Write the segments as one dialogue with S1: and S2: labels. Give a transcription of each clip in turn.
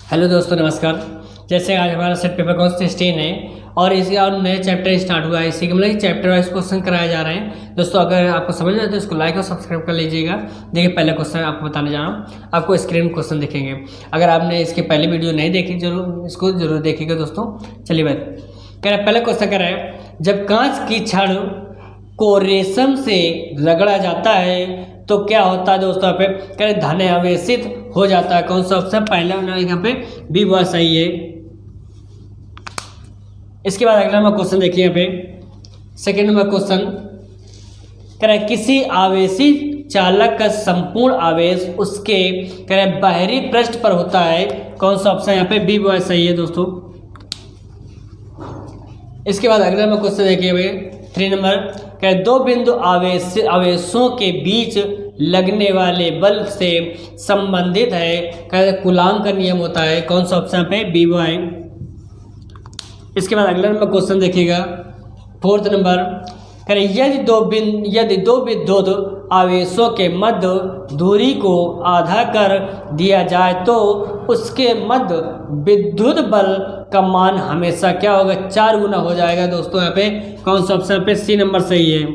S1: Hello दोस्तों, नमस्कार। जैसे आज हमारा सेट पेपर कौन 16 है और इसका और नया चैप्टर स्टार्ट हुआ है। इसी के मतलब चैप्टर वाइज क्वेश्चन कराए जा रहे हैं। दोस्तों, अगर आपको समझ में आए तो इसको लाइक और सब्सक्राइब कर लीजिएगा। देखिए, पहला क्वेश्चन आपको बताने जा रहा हूँ। आपको स्क्रीन में क्वेश्चन दिखेंगे। अगर आपने इसकी पहली वीडियो नहीं देखी, जरूर इसको जरूर देखिएगा दोस्तों। चलिए बात कह रहे, पहला क्वेश्चन कह रहा है, जब कांच की छड़ को रेशम से रगड़ा जाता है तो क्या होता है दोस्तों? यहाँ पे कह रहे धन आवेशित हो जाता है। कौन सा ऑप्शन? पहला यहाँ पे बी वह सही है। इसके बाद अगला नंबर क्वेश्चन देखिए यहाँ पे सेकेंड नंबर क्वेश्चन कह रहे किसी आवेशी चालक का संपूर्ण आवेश उसके कह रहे बाहरी पृष्ठ पर होता है। कौन सा ऑप्शन? यहाँ पे बी वह सही है दोस्तों। इसके बाद अगला नंबर क्वेश्चन देखिए भाई 3 नंबर कह दो बिंदु आवेशों के बीच लगने वाले बल से संबंधित है। कह कूलाम का नियम होता है। कौन सा ऑप्शन पे? B Y. इसके बाद अगला नंबर क्वेश्चन देखिएगा 4th नंबर कह यदि दो विद्युत आवेशों के मध्य दूरी को आधा कर दिया जाए तो उसके मध्य विद्युत बल का मान हमेशा क्या होगा? 4 गुना हो जाएगा दोस्तों। यहाँ पे कौन सा ऑप्शन पे? सी नंबर सही है।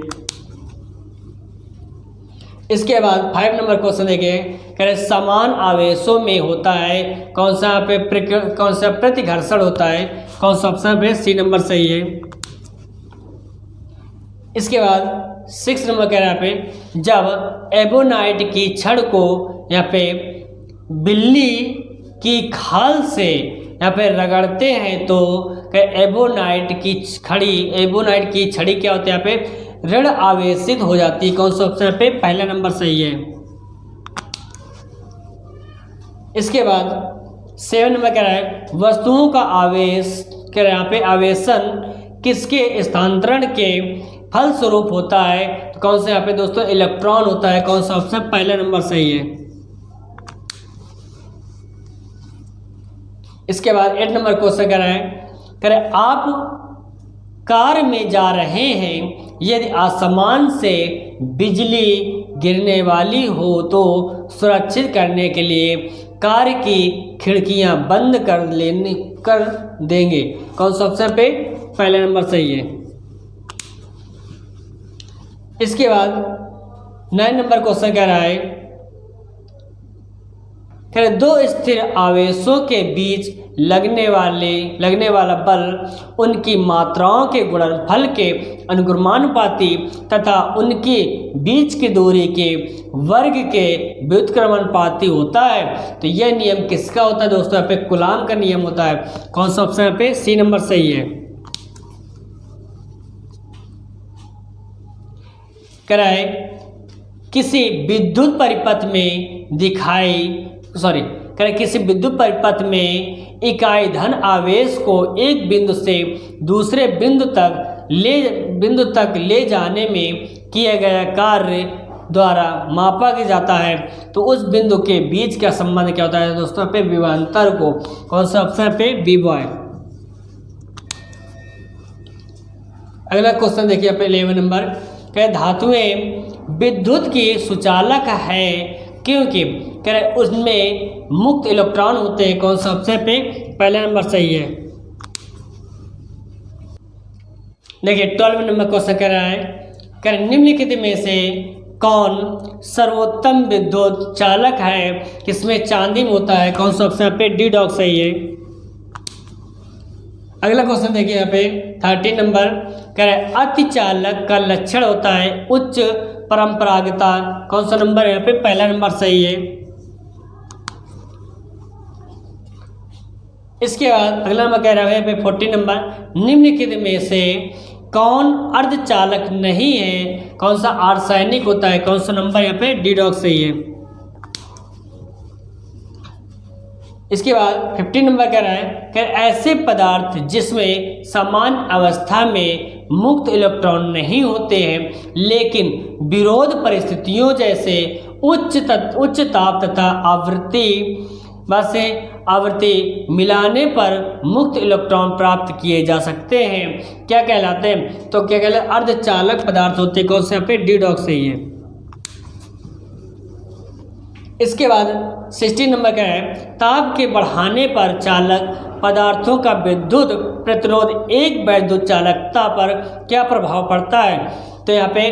S1: इसके बाद 5 नंबर क्वेश्चन देखिए कह रहे समान आवेशों में होता है। कौन सा पे प्रतिघर्षण होता है? कौन सा ऑप्शन पे? सी नंबर सही है। इसके बाद 6 नंबर कह रहा है पे जब एबोनाइट की छड़ को यहाँ पे बिल्ली की खाल से यहाँ पे रगड़ते हैं तो एबोनाइट की छड़ी क्या होती है? यहाँ पे ऋण आवेशित हो जाती है। कौन सा ऑप्शन पे? पहला नंबर सही है। इसके बाद 7 नंबर कह रहा है वस्तुओं का आवेश कह रहा है यहाँ पे आवेशन किसके स्थानांतरण के फलस्वरूप होता है? तो कौन सा यहाँ पे दोस्तों? इलेक्ट्रॉन होता है। कौन सा ऑप्शन? पहला नंबर सही है। इसके बाद 8 नंबर क्वेश्चन कह रहे आप कार में जा रहे हैं, यदि आसमान से बिजली गिरने वाली हो तो सुरक्षित करने के लिए कार की खिड़कियां बंद कर देंगे। कौन सा ऑप्शन पे? पहला नंबर सही है। इसके बाद 9 नंबर क्वेश्चन कह रहा है दो स्थिर आवेशों के बीच लगने वाला बल उनकी मात्राओं के गुणनफल के अनुक्रमानुपाती तथा उनकी बीच की दूरी के वर्ग के व्युत्क्रमानुपाती होता है। तो यह नियम किसका होता है दोस्तों? यहाँ पे कूलाम का नियम होता है। कौन सा ऑप्शन यहाँ पे? सी नंबर सही है। कह रहा है किसी विद्युत परिपथ में इकाई धन आवेश को एक बिंदु से दूसरे बिंदु तक ले जाने में किया गया कार्य द्वारा मापा जाता है तो उस बिंदु के बीच का संबंध क्या होता है दोस्तों? पे विभवांतर को। कौन सा ऑप्शन पे? B boy. अगला क्वेश्चन देखिए पे 11 नंबर कह धातुएं विद्युत की सुचालक है क्योंकि कह रहे उसमें मुक्त इलेक्ट्रॉन होते हैं। कौन सा ऑप्शन पे? पहला नंबर सही है। देखिए 12 नंबर क्वेश्चन कह रहा है कह रहे निम्नलिखित में से कौन सर्वोत्तम विद्युत चालक है किसमें चांदी में होता है? कौन सा ऑप्शन पे? डी डॉग सही है। अगला क्वेश्चन देखिए यहाँ पे 13 नंबर कह रहे अतिचालक का लक्षण होता है उच्च परंपरागता। कौन सा नंबर है यहाँ पे? पहला नंबर सही है। इसके बाद अगला नंबर कह रहा है यहाँ पे 14 नंबर निम्नलिखित में से कौन अर्धचालक नहीं है? कौन सा? आर्सेनिक होता है। कौन सा नंबर यहाँ पे? डी डॉग सही है। इसके बाद 15 नंबर कह रहा है कि ऐसे पदार्थ जिसमें समान अवस्था में मुक्त इलेक्ट्रॉन नहीं होते हैं लेकिन विरोध परिस्थितियों जैसे उच्च ताप तथा आवृत्ति मिलाने पर मुक्त इलेक्ट्रॉन प्राप्त किए जा सकते हैं, क्या कहलाते हैं? तो क्या कहलाते हैं? अर्धचालक पदार्थ होते हैं। कौन से यहाँ पे? डी डॉग सही है। इसके बाद 16 नंबर का है, ताप के बढ़ाने पर चालक पदार्थों का विद्युत प्रतिरोध एक वैद्युत चालकता पर क्या प्रभाव पड़ता है। तो यहाँ पे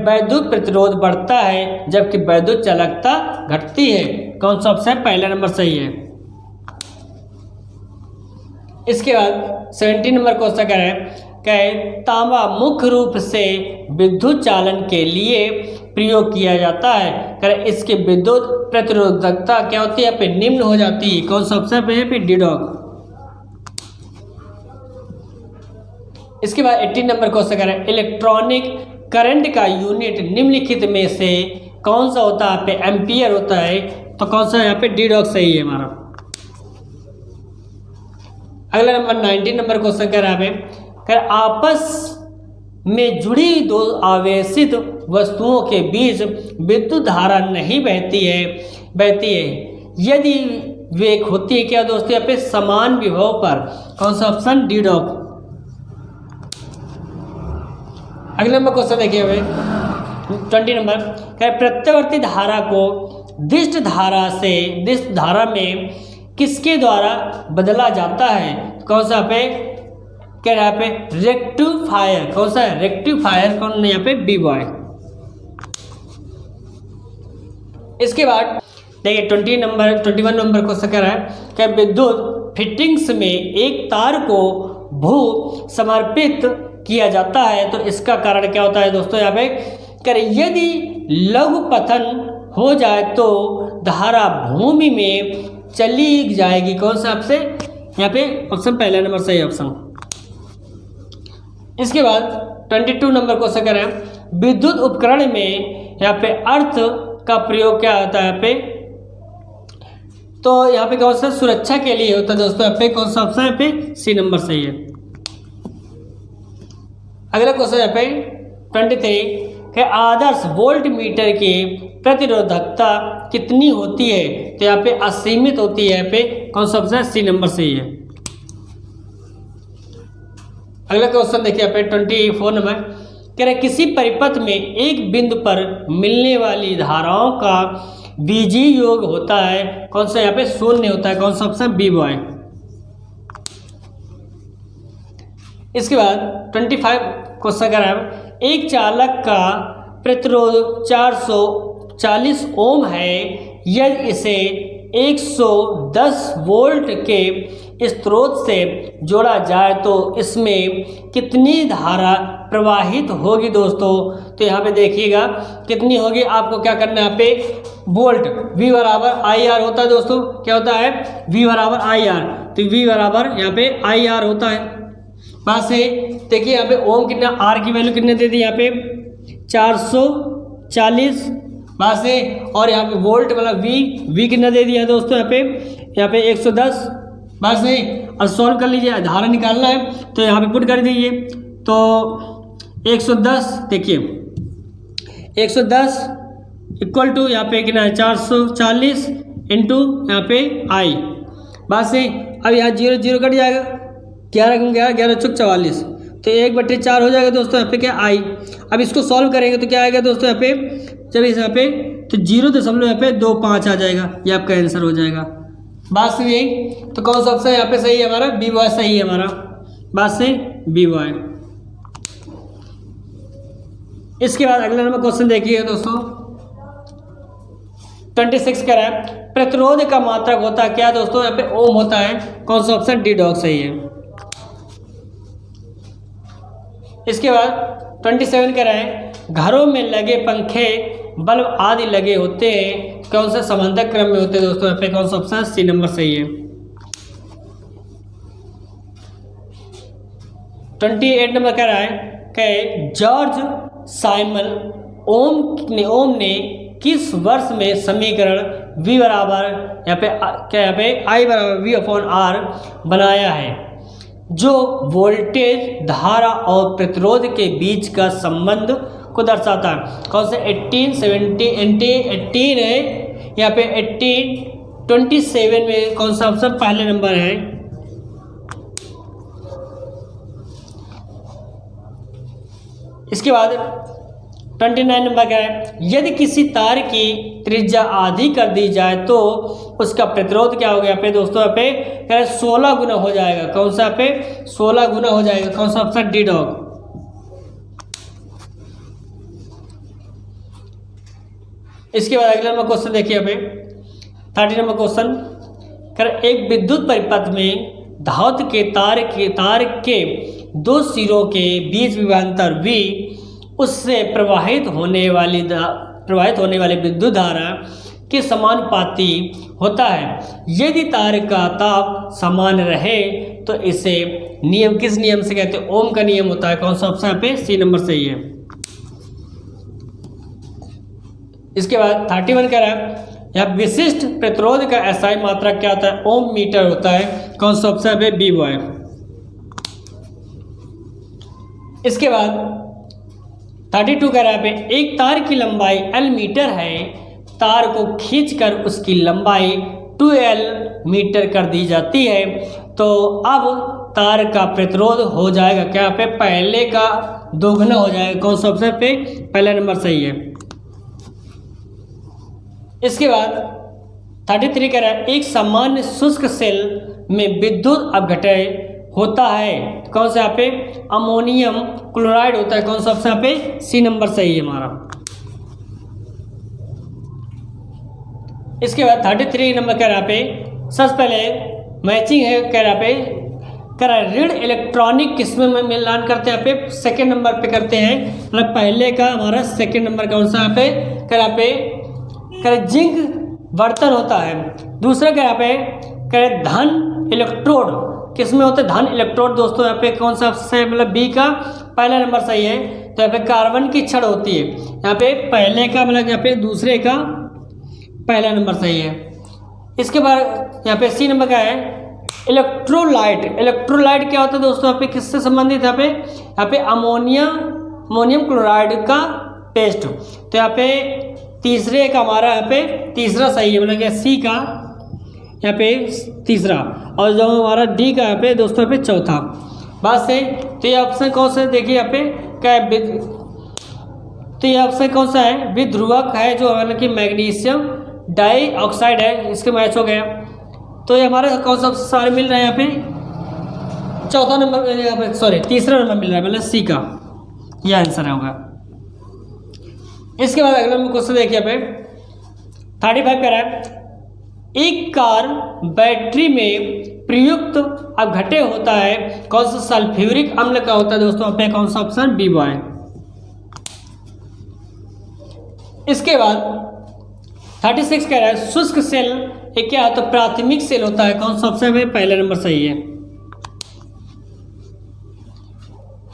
S1: वैद्युत प्रतिरोध बढ़ता है जबकि वैद्युत चालकता घटती है। कौन सा ऑप्शन पहला नंबर सही है। इसके बाद 17 नंबर क्वेश्चन क्या है, तांबा मुख्य रूप से विद्युत चालन के लिए प्रयोग किया जाता है। कर इसकी विद्युत प्रतिरोधकता क्या होती है, पे निम्न हो जाती है। कौन सा ऑप्शन पे है, पे डी डॉग। इसके बाद 18 नंबर क्वेश्चन है, इलेक्ट्रॉनिक करंट का यूनिट निम्नलिखित में से कौन सा होता है, पे एम्पियर होता है। तो कौन सा यहाँ पे डी डॉग सही है हमारा। अगला नंबर 19 नंबर क्वेश्चन कह रहा है, आपस में जुड़ी दो आवेशित वस्तुओं के बीच विद्युत धारा नहीं बहती है यदि वे होती है क्या दोस्तों, यहाँ पे समान विभव पर। कौन सा ऑप्शन, डी डॉग। अगला नंबर क्वेश्चन देखिए हुए 20 नंबर, प्रत्यावर्ती धारा को दिष्ट धारा में किसके द्वारा बदला जाता है। कौन सा पे कह रहा है, पे रेक्टिफायर। कौन सा है, रेक्टिफायर। कौन यहाँ पे, बी बॉय। इसके बाद देखिए 21 नंबर क्वेश्चन कह रहा है कि विद्युत फिटिंग्स में एक तार को भू समर्पित किया जाता है। तो इसका कारण क्या होता है दोस्तों, यहाँ पे कर यदि लघु पतन हो जाए तो धारा भूमि में चली जाएगी। कौन सा आपसे यहाँ पे ऑप्शन पहला नंबर सही ऑप्शन। इसके बाद 22 नंबर क्वेश्चन कर रहे हैं, विद्युत उपकरण में यहाँ पे अर्थ का प्रयोग क्या होता है यहाँ पे। तो यहाँ पे कौन सा, सुरक्षा के लिए होता है दोस्तों। यहाँ पे कौन सा ऑप्शन, यहाँ पे सी नंबर सही है। अगला क्वेश्चन यहाँ पे 23 है, आदर्श वोल्ट मीटर की प्रतिरोधकता कितनी होती है। तो यहाँ पे असीमित होती है। यहाँ पे कौन सा ऑप्शन, सी नंबर सही है। अगला क्वेश्चन देखिए यहाँ पे 24 नंबर कह रहे, किसी परिपथ में एक बिंदु पर मिलने वाली धाराओं का बीजीय योग होता है। कौन सा यहाँ पे, शून्य होता है। कौन सा ऑप्शन, बी बॉय। इसके बाद 25 क्वेश्चन कर रहा है, एक चालक का प्रतिरोध 440 ओम है, यदि इसे 110 वोल्ट के स्रोत से जोड़ा जाए तो इसमें कितनी धारा प्रवाहित होगी दोस्तों। तो यहाँ पे देखिएगा कितनी होगी, आपको क्या करना है यहाँ पे, वोल्ट V बराबर आई आर होता है दोस्तों। क्या होता है, V बराबर आई आर। तो V बराबर यहाँ पे आई आर होता है। बात से देखिए यहाँ पे ओम कितना, आर की वैल्यू कितने दे दी यहाँ पे 440। बात से और यहाँ पे वोल्ट मतलब V कितना दे दिया दोस्तों यहाँ पे 110। बात से अब सॉल्व कर लीजिए, धारा निकालना है तो यहाँ पे पुट कर दीजिए। तो 110 देखिए 110 इक्वल टू यहाँ पे कितना है 440 इंटू यहाँ पे आई। बात से अब यहाँ 0 0 कट जाएगा, 11 चौक 44, तो 1/4 हो जाएगा दोस्तों यहाँ पे क्या आई। अब इसको सॉल्व करेंगे तो क्या आएगा दोस्तों यहाँ पे, जब इस यहाँ पे तो 0.25 आ जाएगा, ये आपका आंसर हो जाएगा। बात से यही तो कौन सा ऑप्शन यहाँ पे सही है हमारा, बी बॉय सही है हमारा। बात से बी बॉय। इसके बाद अगला नंबर क्वेश्चन देखिए दोस्तों 26 का है, प्रतिरोध का मात्रक होता है क्या दोस्तों, यहाँ पे ओम होता है। कौन सा ऑप्शन, डी डॉग सही है। इसके बाद 27 कह रहा है, घरों में लगे पंखे बल्ब आदि लगे होते हैं, कौन से समांतर क्रम में होते हैं दोस्तों, यहाँ पे कौन सा ऑप्शन, सी नंबर सही है। 28 नंबर कह रहा है कि जॉर्ज साइमन ओम ने किस वर्ष में समीकरण V बराबर यहाँ पे I बराबर V/R बनाया है, जो वोल्टेज धारा और प्रतिरोध के बीच का संबंध को दर्शाता है। कौन से 18 है यहाँ पे 27 में कौन सा ऑप्शन पहले नंबर है। इसके बाद 29 नंबर क्या है, यदि किसी तार की त्रिज्या आधी कर दी जाए तो उसका प्रतिरोध क्या हो गया पे दोस्तों, यहाँ पे कह रहे 16 गुना हो जाएगा। कौन सा पे 16 गुना हो जाएगा, कौन सा ऑप्शन डी डॉग। इसके बाद अगला नंबर क्वेश्चन देखिए यहाँ पे 30 नंबर क्वेश्चन, कर एक विद्युत परिपथ में धातु के तार के दो सिरों के बीच विभवांतर V उससे प्रवाहित होने वाली विद्युत धारा के समानुपाती होता है। यदि तार का ताप समान रहे तो इसे नियम किस नियम से कहते हैं, ओम का नियम होता है। कौन सा ऑप्शन पे सी नंबर सही है। इसके बाद 31 कह रहा है, यह विशिष्ट प्रतिरोध का एसआई मात्रा क्या होता है, ओम मीटर होता है। कौन सा ऑप्शन पे बी बॉय। इसके बाद 32 कह रहा है, एक तार की लंबाई L मीटर है, तार को खींचकर उसकी लंबाई 2L मीटर कर दी जाती है, तो अब तार का प्रतिरोध हो जाएगा क्या पे, पहले का दोगुना हो जाएगा। कौन सा ऑप्शन पे पहला नंबर सही है। इसके बाद 33 कह रहा है, एक सामान्य शुष्क सेल में विद्युत अपघटय होता है। कौन सा यहाँ पे अमोनियम क्लोराइड होता है। कौन सा ऑप्शन यहाँ पे सी नंबर सही है हमारा। इसके बाद 33 नंबर कह रहा पे, सबसे पहले मैचिंग है कह रहा पे, कह रहा है ऋण इलेक्ट्रॉनिक किस्में में मिलान करते हैं यहाँ पे सेकेंड नंबर पे करते हैं, मतलब पहले का हमारा सेकेंड नंबर कौन सा यहाँ पे कह रहा पे, कह रहा जिंक बर्तन होता है। दूसरा कह रहा पे, कह रहे धन इलेक्ट्रोड किसमें होते हैं, धन इलेक्ट्रोड दोस्तों यहाँ पे कौन सा से मतलब बी का पहला नंबर सही है। तो यहाँ पे कार्बन की छड़ होती है, यहाँ पे पहले का मतलब यहाँ पे दूसरे का पहला नंबर सही है। इसके बाद यहाँ पे सी नंबर का है इलेक्ट्रोलाइट। इलेक्ट्रोलाइट क्या होता है दोस्तों, यहाँ पे किससे संबंधित, यहाँ पे अमोनियम क्लोराइड का पेस्ट। तो यहाँ पे तीसरे का हमारा यहाँ पे तीसरा सही है, मतलब सी का यहाँ पे तीसरा, और जो हमारा डी का यहाँ पे दोस्तों यहाँ पे चौथा बात से। तो ये ऑप्शन कौन सा है देखिए यहाँ पे क्या है, तो ये ऑप्शन कौन सा है, विध्रुवक है जो मतलब कि मैग्नीशियम डाइऑक्साइड है, इसके मैच हो गया। तो ये हमारे कौन सा सारे मिल रहे हैं यहाँ पे चौथा नंबर यहाँ पे सॉरी तीसरा नंबर मिल रहा है, मतलब सी का यह आंसर होगा। इसके बाद अगला क्वेश्चन देखिए यहाँ पे 35 कह रहा है, एक कार बैटरी में प्रयुक्त अपघटय होता है। कौन सा सल्फ्यूरिक अम्ल का होता है दोस्तों, पे कौन सा ऑप्शन बी बॉय। इसके बाद 36 कह रहा है, शुष्क सेल एक क्या होता है, प्राथमिक सेल होता है। कौन सा ऑप्शन है पहला नंबर सही है।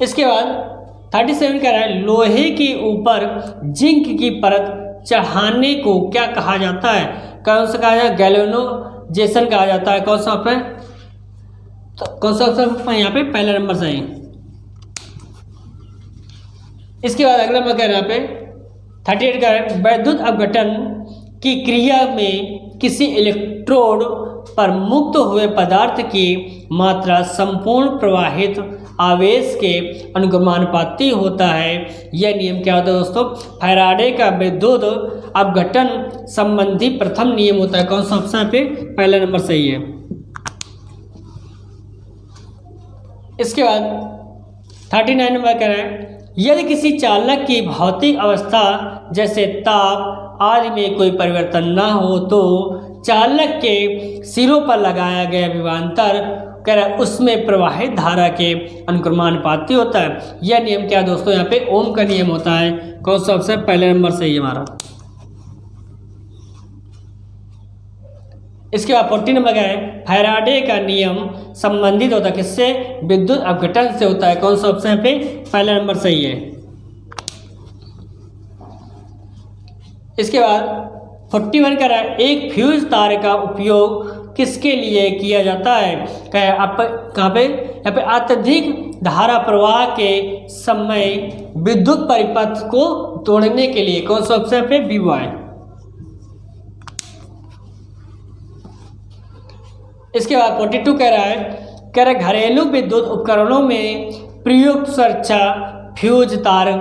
S1: इसके बाद 37 कह रहा है, लोहे के ऊपर जिंक की परत चढ़ाने को क्या कहा जाता है। कौन सा कहा जाता है, गैल्वेनोजेशन कहा जाता है। कौन सा ऑप्शन, तो कौन सा ऑप्शन यहाँ पे पहला नंबर सही। इसके बाद अगला मैं कह रहा है यहाँ पे 38 कह रहा है, वैद्युत अपघटन की क्रिया में किसी इलेक्ट्रोड पर मुक्त हुए पदार्थ की मात्रा संपूर्ण प्रवाहित आवेश के अनुगमानुपाती होता है। यह नियम क्या होता है दोस्तों, फैराडे का विद्युत अपघटन संबंधी प्रथम नियम होता है। कौन सा ऑप्शन पे पहला नंबर सही है। इसके बाद 39 नंबर कह रहे हैं, यदि किसी चालक की भौतिक अवस्था जैसे ताप आदि में कोई परिवर्तन न हो तो चालक के सिरों पर लगाया गया विभवांतर कह रहा है उसमें प्रवाहित धारा के अनुक्रमानुपाती होता है। यह नियम क्या दोस्तों, यहाँ पे ओम का नियम होता है। कौन सा ऑप्शन पहले नंबर सही है हमारा। इसके बाद 40 नंबर का है, फैराडे का नियम संबंधित होता है किससे, विद्युत अपघटन से होता है। कौन सा ऑप्शन पे पहला नंबर सही है। इसके बाद 41 कह रहा है, एक फ्यूज तार का उपयोग किसके लिए किया जाता है। कहाँ पे यहाँ पे अत्यधिक धारा प्रवाह के समय विद्युत परिपथ को तोड़ने के लिए। कौन सा ऑप्शन पे बी बॉय। इसके बाद 42 कह रहा है घरेलू विद्युत उपकरणों में प्रयुक्त सुरक्षा फ्यूज तार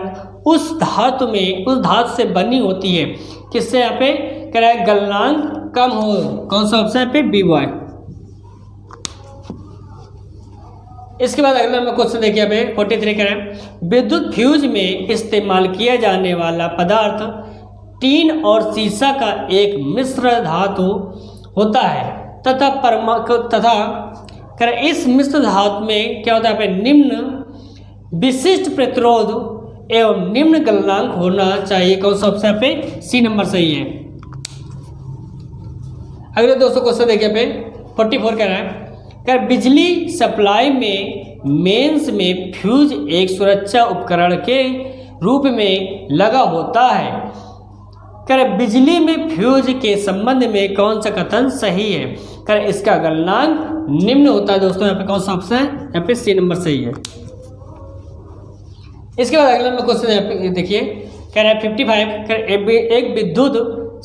S1: उस धातु से बनी होती है। किससे यहाँ पे कह रहा है गलनांक कम हो। कौन सा ऑप्शन है पे बी बॉय। इसके बाद अगला नंबर क्वेश्चन देखिए यहाँ पे 43 कह रहा है विद्युत फ्यूज में इस्तेमाल किया जाने वाला पदार्थ टीन और सीसा का एक मिश्र धातु होता है तथा इस मिश्र धातु में क्या होता है पे निम्न विशिष्ट प्रतिरोध एवं निम्न गलनांक होना चाहिए। कौन सा ऑप्शन पे सी नंबर सही है। अगले दोस्तों क्वेश्चन देखिए पे 44 कह रहा है बिजली सप्लाई में मेंस में फ्यूज एक सुरक्षा उपकरण के रूप में लगा होता है। कर बिजली में फ्यूज के संबंध में कौन सा कथन सही है। कर इसका गलनांक निम्न होता है। दोस्तों यहाँ पे कौन सा ऑप्शन है, यहाँ पे सी नंबर सही है। इसके बाद अगला नंबर क्वेश्चन यहाँ पे देखिए कह रहा है 55 एक विद्युत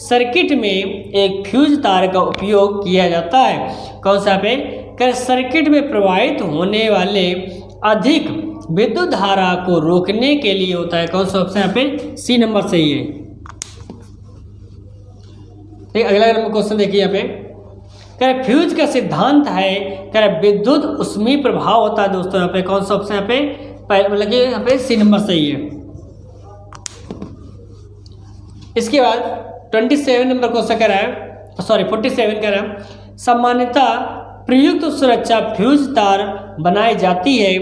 S1: सर्किट में एक फ्यूज तार का उपयोग किया जाता है। कौन सा पे कर सर्किट में प्रवाहित होने वाले अधिक विद्युत धारा को रोकने के लिए होता है। कौन सा ऑप्शन यहाँ पे सी नंबर सही है। अगला नंबर क्वेश्चन देखिए यहाँ पे कह फ्यूज का सिद्धांत है कह विद्युत उष्मीय प्रभाव होता है। दोस्तों यहाँ पे कौन सा ऑप्शन यहाँ पे मतलब कि यहाँ पे सी नंबर सही है। इसके बाद 27 नंबर क्वेश्चन कह रहा है 47 कह रहा है सामान्यतः प्रयुक्त सुरक्षा फ्यूज तार बनाई जाती है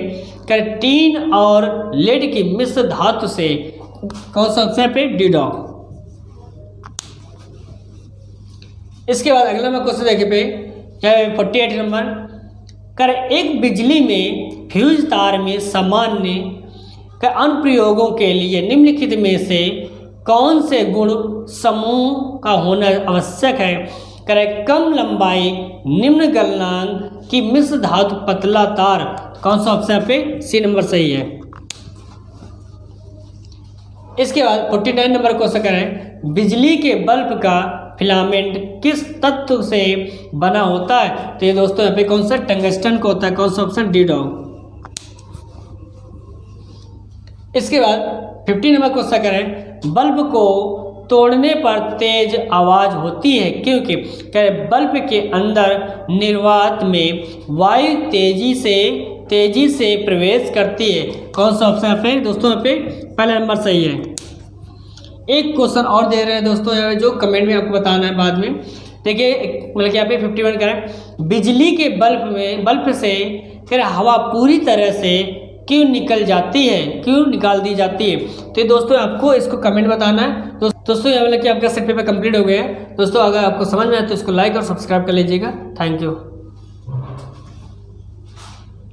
S1: कर टीन और लेड की मिश्र धातु से। कौन सा ऑप्शन पे डी डॉग। इसके बाद अगला नंबर क्वेश्चन देखिए पे 48 नंबर कर एक बिजली में फ्यूज तार में सामान्य कर अनुप्रयोगों के लिए निम्नलिखित में से कौन से गुण समूह का होना आवश्यक है। करे कम लंबाई निम्न गलनांक की मिश्र धातु पतला तार। कौन सा ऑप्शन पे सी नंबर सही है। इसके बाद 49 नंबर क्वेश्चन करें बिजली के बल्ब का फिलामेंट किस तत्व से बना होता है। तो ये दोस्तों यहाँ पे कौन सा टंगस्टन को होता है। कौन सा ऑप्शन डी डॉग। इसके बाद 50 नंबर क्वेश्चन करें बल्ब को तोड़ने पर तेज आवाज होती है क्योंकि बल्ब के अंदर निर्वात में वायु तेजी से प्रवेश करती है। कौन सा ऑप्शन पे दोस्तों यहाँ पे पहला नंबर सही है। एक क्वेश्चन और दे रहे हैं दोस्तों यहाँ जो कमेंट में आपको बताना है बाद में। देखिए मतलब कि यहाँ पे 51 करें बिजली के बल्ब से हवा पूरी तरह से क्यों निकाल दी जाती है। तो दोस्तों आपको इसको कमेंट बताना है। दोस्तों यहाँ मतलब कि आपका सेट पेपर कंप्लीट हो गया है। दोस्तों अगर आपको समझ में आए तो इसको लाइक और सब्सक्राइब कर लीजिएगा। Thank you.